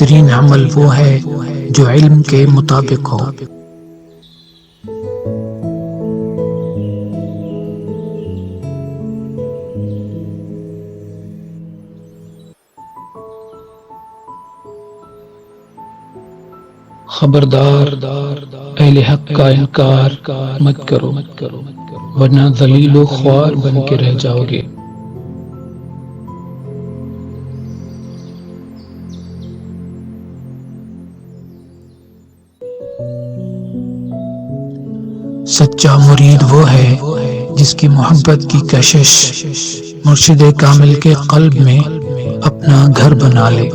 بہترین عمل وہ ہے جو علم کے مطابق ہو۔ خبردار، اہل حق کا انکار مت کرو ورنہ ذلیل و خوار بن کے رہ جاؤ گے۔ سچا مرید وہ ہے جس کی محبت کی کشش مرشد کامل کے قلب میں اپنا گھر بنا لے۔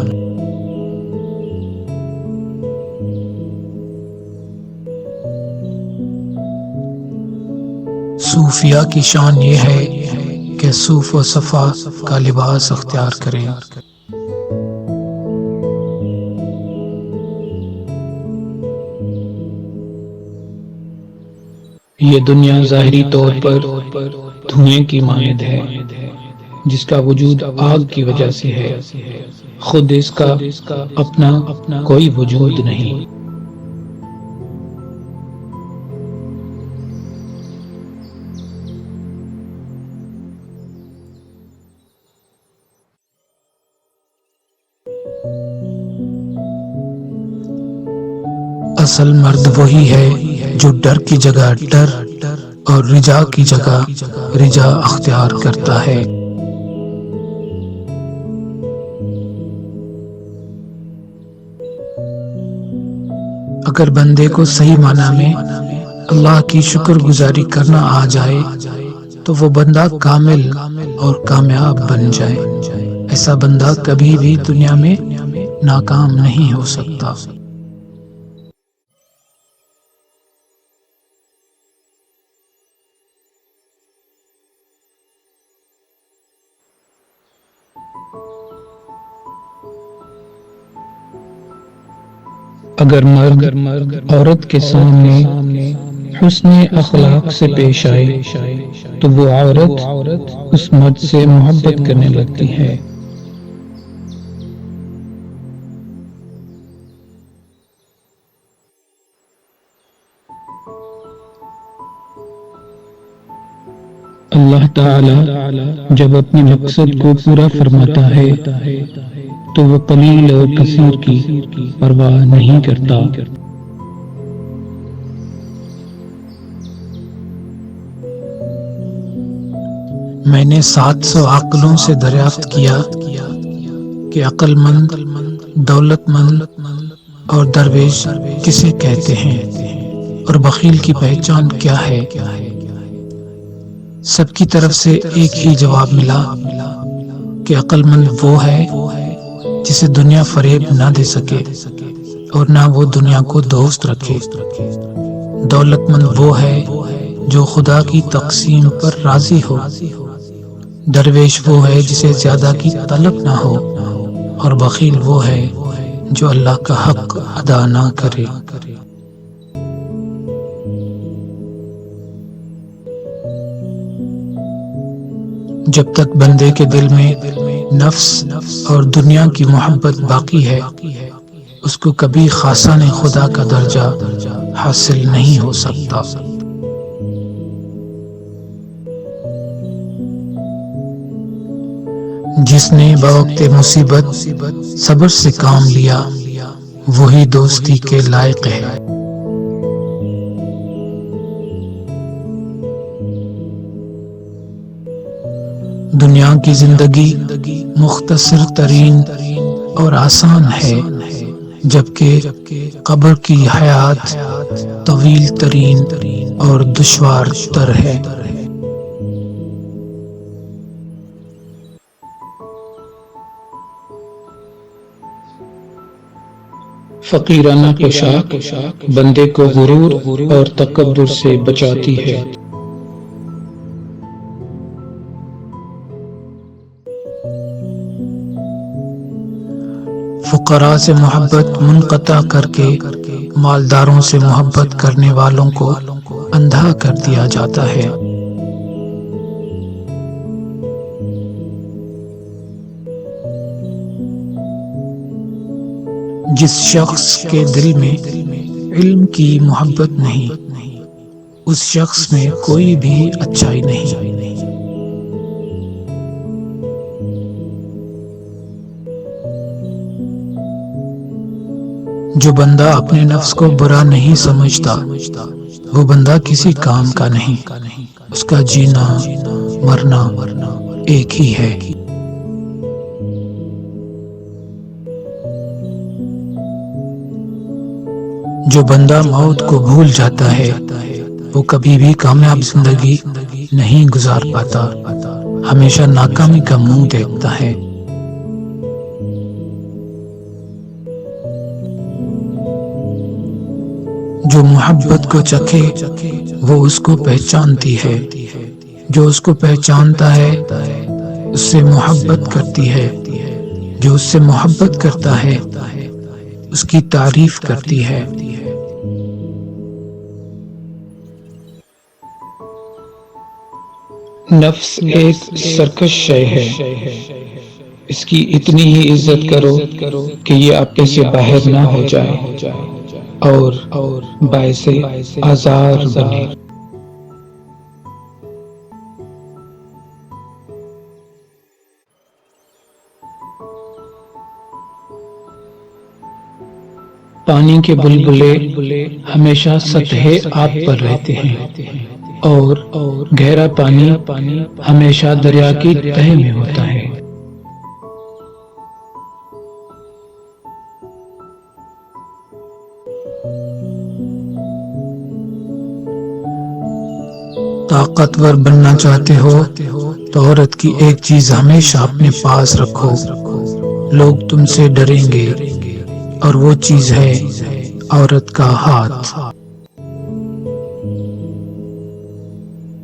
صوفیاء کی شان یہ ہے کہ صوف و صفا کا لباس اختیار کریں۔ یہ دنیا ظاہری طور پر دھوئیں کی مانند ہے جس کا وجود آگ کی وجہ سے ہے، خود اس کا اپنا کوئی وجود نہیں۔ اصل مرد وہی ہے جو ڈر کی جگہ ڈر اور رجا کی جگہ رجا اختیار کرتا ہے۔ اگر بندے کو صحیح معنی میں اللہ کی شکر گزاری کرنا آ جائے تو وہ بندہ کامل اور کامیاب بن جائے۔ ایسا بندہ کبھی بھی دنیا میں ناکام نہیں ہو سکتا۔ اگر مرد عورت کے سامنے حسن اخلاق سے پیش آئے تو وہ عورت اس مرد سے محبت کرنے لگتی ہے۔ اللہ تعالی جب اپنے مقصد کو پورا فرماتا ہے تو وہ قلیل اور کثیر کی پرواہ نہیں کرتا۔ میں نے 700 عاقلوں سے دریافت کیا کہ عقل مند، دولت مند اور درویش کسے کہتے ہیں اور بخیل کی پہچان کیا ہے۔ سب کی طرف سے ایک ہی جواب ملا کہ عقل مند وہ ہے جسے دنیا فریب نہ دے سکے اور نہ وہ دنیا کو دوست رکھے۔ دولت مند وہ ہے جو خدا کی تقسیم پر راضی ہو۔ درویش وہ ہے جسے زیادہ کی طلب نہ ہو، اور بخیل وہ ہے جو اللہ کا حق ادا نہ کرے۔ جب تک بندے کے دل میں نفس اور دنیا کی محبت باقی ہے اس کو کبھی خاصان خدا کا درجہ حاصل نہیں ہو سکتا۔ جس نے بوقت مصیبت صبر سے کام لیا وہی دوستی کے لائق ہے۔ دنیا کی زندگی مختصر ترین اور آسان ہے، جبکہ قبر کی حیات طویل ترین اور دشوار تر ہے۔ فقیرانہ پوشاک بندے کو غرور اور تکبر سے بچاتی ہے۔ فقراء سے محبت منقطع کر کے مالداروں سے محبت کرنے والوں کو اندھا کر دیا جاتا ہے۔ جس شخص کے دل میں علم کی محبت نہیں، اس شخص میں کوئی بھی اچھائی نہیں۔ جو بندہ اپنے نفس کو برا نہیں سمجھتا، وہ بندہ کسی کام کا نہیں، اس کا جینا مرنا ایک ہی ہے۔ جو بندہ موت کو بھول جاتا ہے، وہ کبھی بھی کامیاب زندگی نہیں گزار پاتا، ہمیشہ ناکامی کا منہ دیکھتا ہے۔ جو محبت کو چکھے وہ اس کو پہچانتی ہے، جو اس کو پہچانتا ہے اس سے محبت کرتی ہے، جو اس سے محبت کرتا ہے اس کی تعریف کرتی ہے۔ نفس ایک سرکش شے ہے، اس کی اتنی ہی عزت کرو کہ یہ اپنے سے باہر نہ ہو جائے اور باعث آزار بنے۔ پانی کے بلبلے ہمیشہ سطح آب پر رہتے ہیں اور گہرا پانی ہمیشہ دریا کی تہہ میں ہوتا ہے۔ طاقتور بننا چاہتے ہو تو عورت کی ایک چیز ہمیشہ اپنے پاس رکھو، لوگ تم سے ڈریں گے، اور وہ چیز ہے عورت کا ہاتھ۔